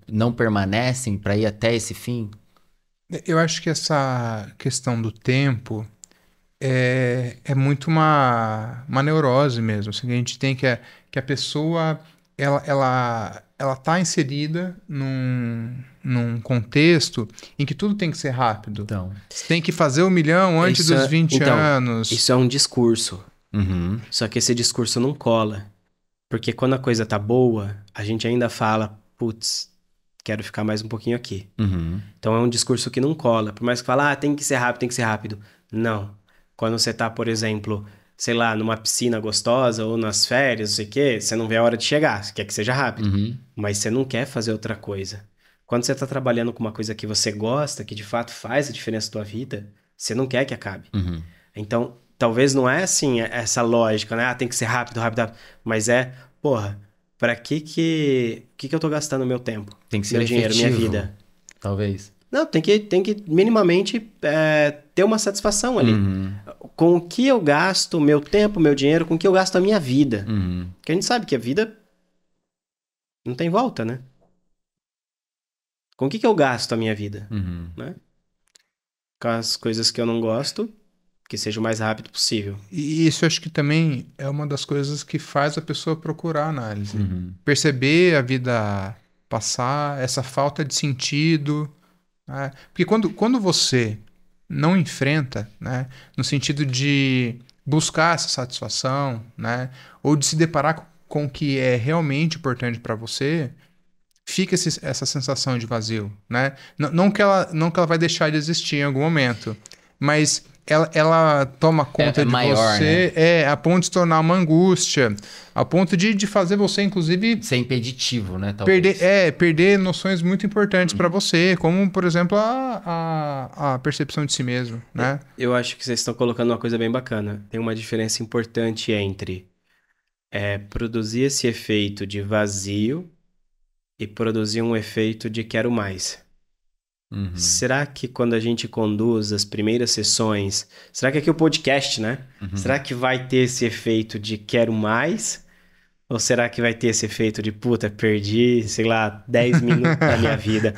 Não permanecem para ir até esse fim? Eu acho que essa questão do tempo é muito uma neurose mesmo. Assim, a gente tem que a pessoa ela tá inserida num contexto em que tudo tem que ser rápido. Então. Você tem que fazer 1 milhão antes dos 20 anos. Isso é um discurso. Só que esse discurso não cola. Porque quando a coisa tá boa, a gente ainda fala, putz, quero ficar mais um pouquinho aqui. Então é um discurso que não cola. Por mais que fale, tem que ser rápido, tem que ser rápido. Não. Quando você tá, por exemplo, sei lá, numa piscina gostosa ou nas férias, não sei o quê, você não vê a hora de chegar, você quer que seja rápido. Mas você não quer fazer outra coisa. Quando você tá trabalhando com uma coisa que você gosta, que de fato faz a diferença na tua vida, você não quer que acabe. Então, talvez não é assim essa lógica, né? Tem que ser rápido, rápido, rápido. Mas pra que eu tô gastando meu tempo? Tem que ser meu dinheiro, minha vida. Talvez. Não, tem que minimamente ter uma satisfação ali. Com o que eu gasto meu tempo, meu dinheiro, com o que eu gasto a minha vida. Porque a gente sabe que a vida não tem volta, né? Com o que eu gasto a minha vida, Uhum. né? Com as coisas que eu não gosto, que seja o mais rápido possível. E isso eu acho que também é uma das coisas que faz a pessoa procurar análise. Uhum. Perceber a vida passar, essa falta de sentido, né? Porque quando você não enfrenta, né, no sentido de buscar essa satisfação, né, ou de se deparar com o que é realmente importante para você, fica essa sensação de vazio, né? Não que ela vai deixar de existir em algum momento, mas ela toma conta de maior, você, a ponto de se tornar uma angústia, a ponto de fazer você, inclusive, Ser impeditivo, né? Talvez. perder noções muito importantes para você, como, por exemplo, a percepção de si mesmo, né? Eu acho que vocês estão colocando uma coisa bem bacana. Tem uma diferença importante entre produzir esse efeito de vazio e produzir um efeito de quero mais. Uhum. Será que quando a gente conduz as primeiras sessões, será que aqui é o podcast, né? Uhum. Será que vai ter esse efeito de quero mais? Ou será que vai ter esse efeito de puta, perdi, sei lá, 10 minutos da minha vida?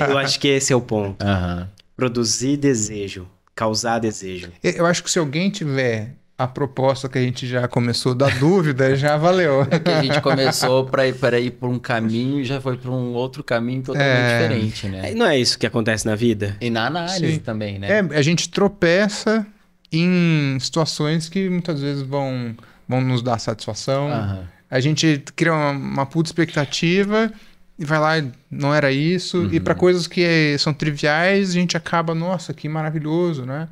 Eu acho que esse é o ponto. Aham. Produzir desejo, causar desejo. Eu acho que se alguém tiver a proposta que a gente já começou da dúvida, já valeu. Que a gente começou para ir por um caminho e já foi para um outro caminho totalmente diferente, né? Não é isso que acontece na vida? E na análise Sim. também, né? A gente tropeça em situações que muitas vezes vão nos dar satisfação. Aham. A gente cria uma puta expectativa e vai lá e não era isso. E para coisas que são triviais, a gente acaba, nossa, que maravilhoso, né?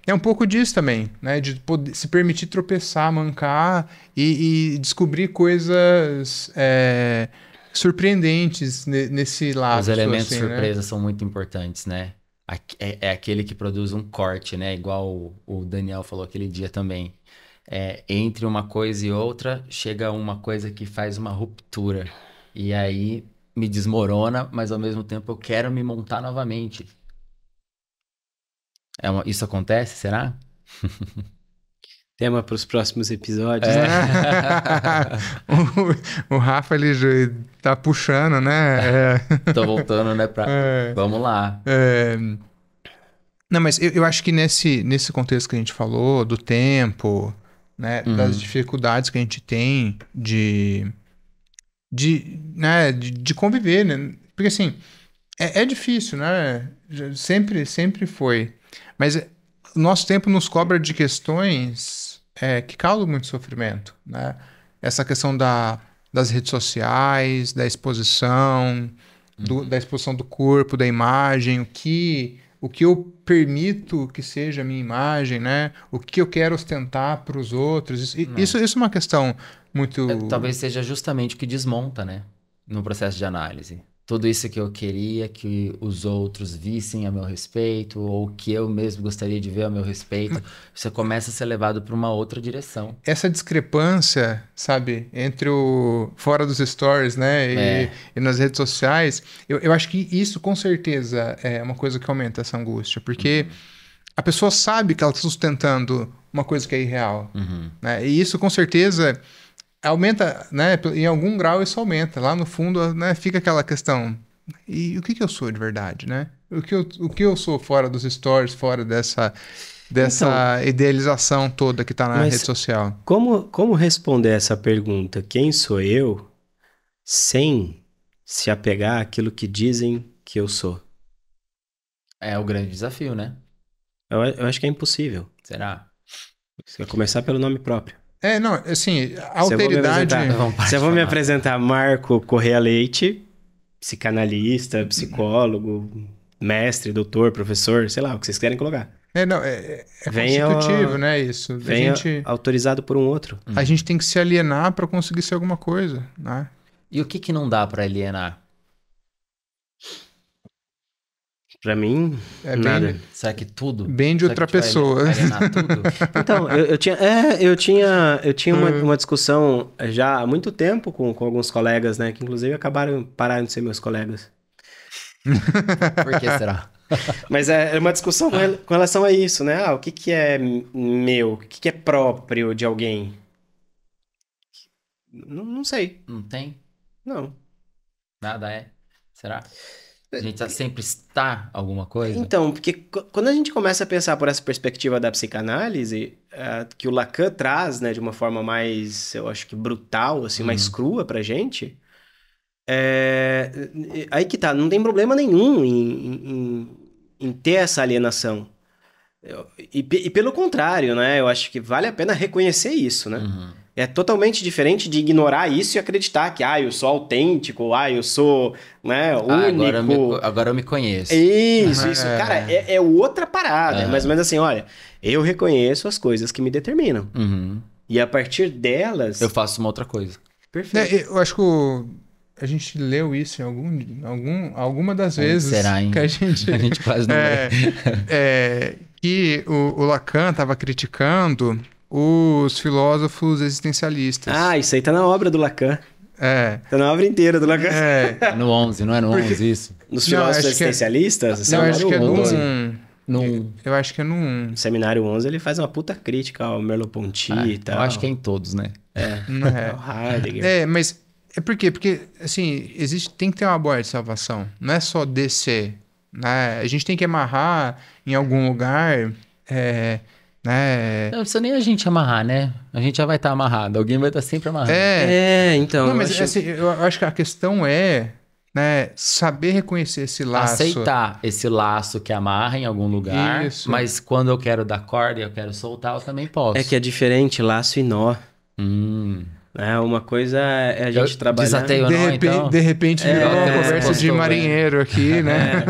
É um pouco disso também, né? De poder se permitir tropeçar, mancar e descobrir coisas surpreendentes nesse lado. Os elementos assim, surpresa são muito importantes, né? É aquele que produz um corte, né? Igual o Daniel falou aquele dia também. Entre uma coisa e outra, chega uma coisa que faz uma ruptura. E aí me desmorona, mas ao mesmo tempo eu quero me montar novamente. Isso acontece, será? Tema para os próximos episódios. né? o Rafa, ele já tá puxando, né? Tô voltando, né? Vamos lá. Não, mas eu acho que nesse contexto que a gente falou, do tempo, né? Das dificuldades que a gente tem de conviver, né? Porque assim, é difícil, né? Sempre foi. Mas o nosso tempo nos cobra de questões que causam muito sofrimento, né? Essa questão das redes sociais, da exposição, da exposição do corpo, da imagem, o que eu permito que seja a minha imagem, né? O que eu quero ostentar para os outros. Isso é uma questão muito... Talvez seja justamente o que desmonta, né? No processo de análise. Tudo isso que eu queria que os outros vissem a meu respeito, ou que eu mesmo gostaria de ver a meu respeito, você começa a ser levado para uma outra direção. Essa discrepância, sabe, entre o fora dos stories, né, e nas redes sociais, eu acho que isso com certeza é uma coisa que aumenta essa angústia, porque a pessoa sabe que ela está sustentando uma coisa que é irreal, né, e isso com certeza aumenta, né, em algum grau isso aumenta, lá no fundo, né, fica aquela questão, e o que eu sou de verdade, né, o que eu sou fora dos stories, fora dessa idealização toda que tá na rede social. Como responder essa pergunta? Quem sou eu sem se apegar àquilo que dizem que eu sou? É o grande desafio, né? Eu acho que é impossível. Será? Você vai começar pelo nome próprio. Não, assim, a alteridade... Se eu vou me apresentar Marco Correia Leite, psicanalista, psicólogo, mestre, doutor, professor, sei lá, o que vocês querem colocar. É constitutivo, né, isso. Venha autorizado por um outro. A gente tem que se alienar para conseguir ser alguma coisa, né? E o que não dá para alienar? Pra mim, nada. Será que tudo? Bem de outra pessoa. Vai alienar tudo? Então, eu tinha uma discussão já há muito tempo com alguns colegas, né? Que inclusive pararam de ser meus colegas. Por que será? Mas é uma discussão com relação a isso, né? O que é meu? O que é próprio de alguém? Não sei. Não tem? Não. Nada é? Será? A gente sempre está alguma coisa? Então, porque quando a gente começa a pensar por essa perspectiva da psicanálise, que o Lacan traz, né, de uma forma mais, eu acho que brutal, assim, mais crua pra gente, aí que tá, não tem problema nenhum em ter essa alienação. E pelo contrário, né, eu acho que vale a pena reconhecer isso, né? É totalmente diferente de ignorar isso e acreditar que, eu sou autêntico, eu sou, né, único. Agora eu me conheço. Isso. Cara, é outra parada. É mais ou menos assim, olha, eu reconheço as coisas que me determinam. E a partir delas... Eu faço uma outra coisa. Perfeito. Eu acho que a gente leu isso em alguma das vezes será, hein? que a gente quase não lê. Que o Lacan estava criticando os filósofos existencialistas. Isso aí tá na obra do Lacan. Tá na obra inteira do Lacan. É no 11, não é no 11 isso? Nos filósofos existencialistas? Eu acho que é no 11. Eu acho que é no 1. No Seminário 11 ele faz uma puta crítica ao Merleau-Ponty e tal. Eu acho que é em todos, né? O Heidegger. Mas é por quê? Porque, assim, tem que ter uma borda de salvação. Não é só descer, né? A gente tem que amarrar em algum lugar, né? Não precisa nem a gente amarrar, né? A gente já vai estar amarrado. Alguém vai estar sempre amarrado. Então... Não, mas assim, eu acho que a questão é, né, saber reconhecer esse laço. Aceitar esse laço que amarra em algum lugar. Isso. Mas quando eu quero dar corda e eu quero soltar, eu também posso. É que é diferente laço e nó. Uma coisa é a gente trabalhar... Desatei o nó, então. De repente virou uma conversa de marinheiro aqui, né?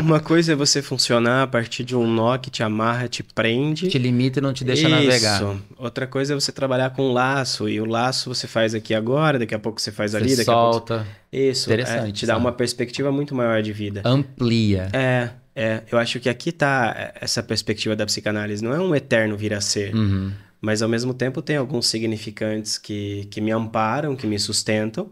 Uma coisa é você funcionar a partir de um nó que te amarra, te prende. Te limita e não te deixa navegar. Outra coisa é você trabalhar com um laço. E o laço você faz aqui agora, daqui a pouco você faz ali, você daqui solta. a pouco... Isso. Interessante. Te dá uma perspectiva muito maior de vida. Amplia. Eu acho que aqui tá essa perspectiva da psicanálise. Não é um eterno vir a ser. Mas, ao mesmo tempo, tem alguns significantes que me amparam, que me sustentam,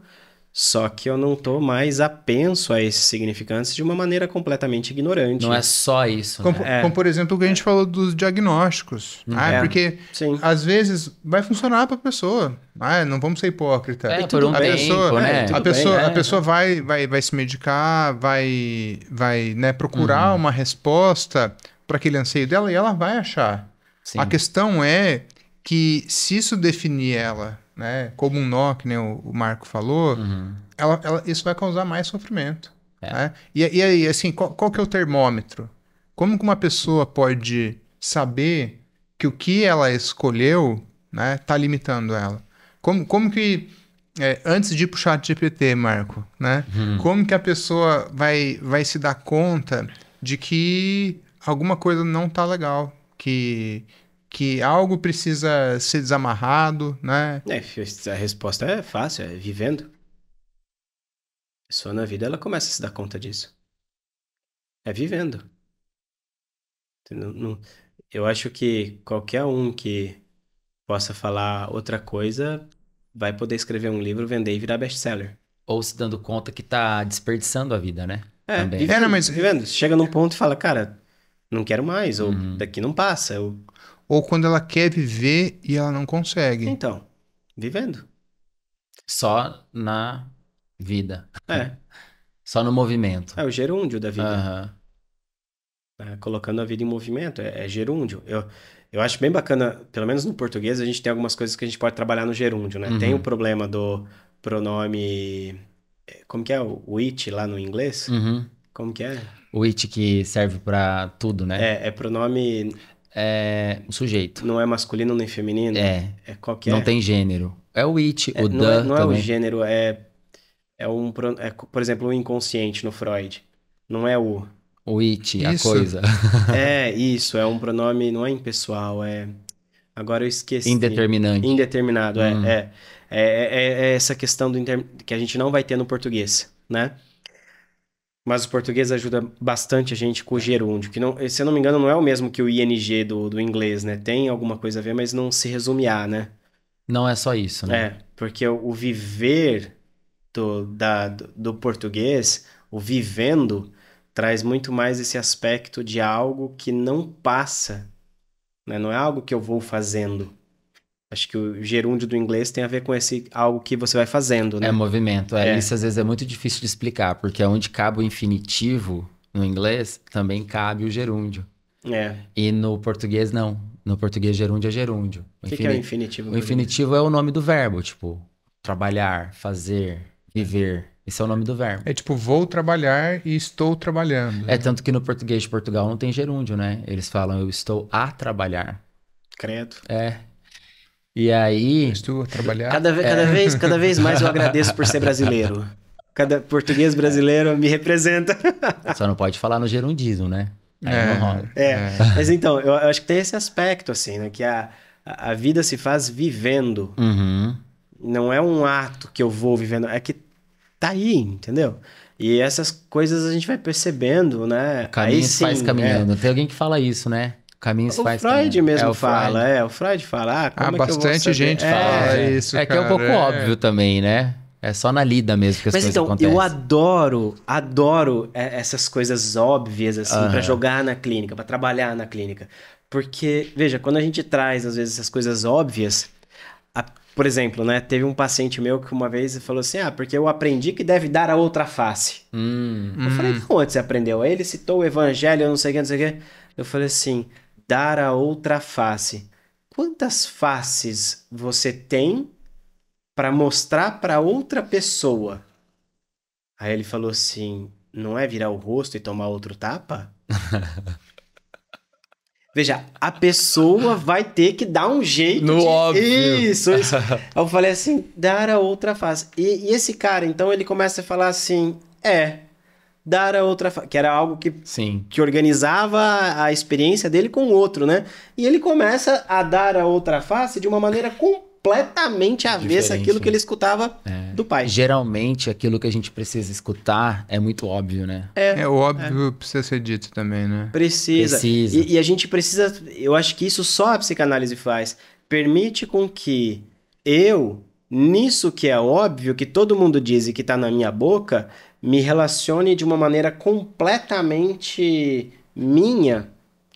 só que eu não tô mais apenso a esses significantes de uma maneira completamente ignorante. Não é só isso, né? Como, por exemplo, o que a gente falou dos diagnósticos. Porque, às vezes, vai funcionar para a pessoa. Não vamos ser hipócritas. Por um tempo, né? A pessoa vai se medicar, vai né, procurar uma resposta para aquele anseio dela e ela vai achar. Sim. A questão é que se isso definir ela, né, como um nó, que nem o Marco falou, isso vai causar mais sofrimento. Né? E aí, assim, qual que é o termômetro? Como que uma pessoa pode saber que o que ela escolheu, né, tá limitando ela? Como que, antes de ir pro chat GPT, Marco, né, como que a pessoa vai se dar conta de que alguma coisa não tá legal, que algo precisa ser desamarrado, né? A resposta é fácil, é vivendo. A pessoa na vida, ela começa a se dar conta disso. É vivendo. Eu acho que qualquer um que possa falar outra coisa vai poder escrever um livro, vender e virar best-seller. Ou se dando conta que tá desperdiçando a vida, né? Também. Vivendo. Chega num ponto e fala, cara, não quero mais, ou daqui não passa, Ou quando ela quer viver e ela não consegue. Então, vivendo. Só na vida. Só no movimento. É o gerúndio da vida. Colocando a vida em movimento, é gerúndio. Eu acho bem bacana, pelo menos no português, a gente tem algumas coisas que a gente pode trabalhar no gerúndio, né? Tem o problema do pronome... Como que é? O it lá no inglês? Como que é? O it que serve pra tudo, né? É pronome... É o sujeito. Não é masculino nem feminino? Qual que é? Não tem gênero. É o it, o não the não também. É o gênero, por exemplo, o inconsciente no Freud. Não é o... O it, Isso. a coisa. Isso. É um pronome, não é impessoal, Agora eu esqueci. Indeterminante. Indeterminado, é essa questão que a gente não vai ter no português, né? Mas o português ajuda bastante a gente com o gerúndio, que não, se eu não me engano não é o mesmo que o ing do inglês, né? Tem alguma coisa a ver, mas não se resume a, né? Não é só isso, né? Porque o viver do português, o vivendo, traz muito mais esse aspecto de algo que não passa, né? Não é algo que eu vou fazendo. Acho que o gerúndio do inglês tem a ver com esse algo que você vai fazendo, né? É movimento. Isso às vezes é muito difícil de explicar, porque onde cabe o infinitivo no inglês, também cabe o gerúndio. E no português, não. No português, gerúndio é gerúndio. O que é o infinitivo? O infinitivo é o nome do verbo, tipo, trabalhar, fazer, viver. Esse é o nome do verbo. É tipo, vou trabalhar e estou trabalhando. É tanto que no português de Portugal não tem gerúndio, né? Eles falam, eu estou a trabalhar. Credo. E aí... Eu estou a trabalhar. Cada vez mais eu agradeço por ser brasileiro. Cada português brasileiro me representa. Só não pode falar no gerundismo, né? Aí não rola. Mas então, eu acho que tem esse aspecto, assim, né? Que a vida se faz vivendo. Uhum. Não é um ato que eu vou vivendo, é que tá aí, entendeu? E essas coisas a gente vai percebendo, né? Caminho aí, se faz caminhando. Tem alguém que fala isso, né? Caminho se faz caminhando. O Freud mesmo o fala, Freud. o Freud fala, como é que eu vou bastante saber? gente fala isso, que é um pouco óbvio também, né? É só na lida mesmo que as coisas acontecem. Eu adoro essas coisas óbvias, assim, pra jogar na clínica, pra trabalhar na clínica. Porque, veja, quando a gente traz, às vezes, essas coisas óbvias, por exemplo, né, teve um paciente meu que uma vez falou assim, porque eu aprendi que deve dar a outra face. Eu falei, de onde você aprendeu? Aí ele citou o evangelho, não sei o que. Eu falei assim, dar a outra face. Quantas faces você tem para mostrar para outra pessoa? Aí ele falou assim, não é virar o rosto e tomar outro tapa? Veja, a pessoa vai ter que dar um jeito no óbvio. Isso. Eu falei assim, dar a outra face. E esse cara, então, ele começa a falar assim, dar a outra face, que era algo que organizava a experiência dele com o outro, né? E ele começa a dar a outra face de uma maneira completamente avessa àquilo que ele escutava do pai. Geralmente, aquilo que a gente precisa escutar é muito óbvio, né? O óbvio precisa ser dito também, né? Precisa. E a gente precisa... Eu acho que isso só a psicanálise faz. Permite com que eu, nisso que é óbvio, que todo mundo diz e que tá na minha boca, me relacione de uma maneira completamente minha,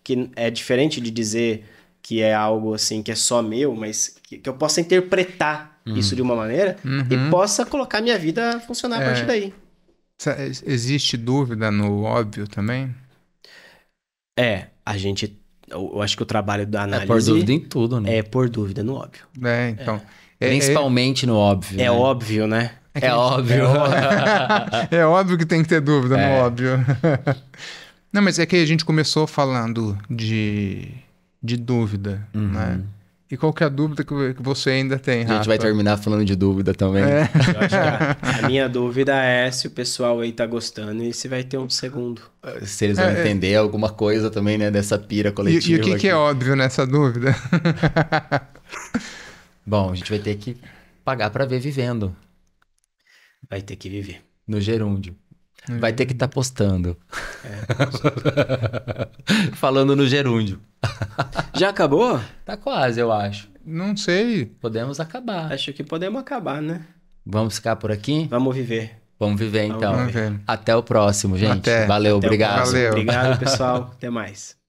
que é diferente de dizer que é algo assim, que é só meu, mas que eu possa interpretar isso de uma maneira e possa colocar minha vida a funcionar a partir daí. Existe dúvida no óbvio também? Eu acho que o trabalho da análise... É por dúvida em tudo, né? É por dúvida no óbvio. Então... Principalmente no óbvio. É óbvio, né? É óbvio. É óbvio que tem que ter dúvida no óbvio. Não, mas é que a gente começou falando de dúvida, né? E qual que é a dúvida que você ainda tem, Rafa? A gente vai terminar falando de dúvida também. Eu acho que a minha dúvida é se o pessoal aí tá gostando e se vai ter um segundo. Se eles vão entender alguma coisa também, né? Dessa pira coletiva. E o que é óbvio nessa dúvida? Bom, a gente vai ter que pagar pra ver vivendo. Vai ter que viver. No gerúndio. Vai ter que estar postando. Falando no gerúndio. Já acabou? Tá quase, eu acho. Não sei. Podemos acabar. Acho que podemos acabar, né? Vamos ficar por aqui? Vamos viver. Vamos viver, então. Vamos ver. Até o próximo, gente. Até. Valeu, obrigado. Valeu. Obrigado, pessoal. Até mais.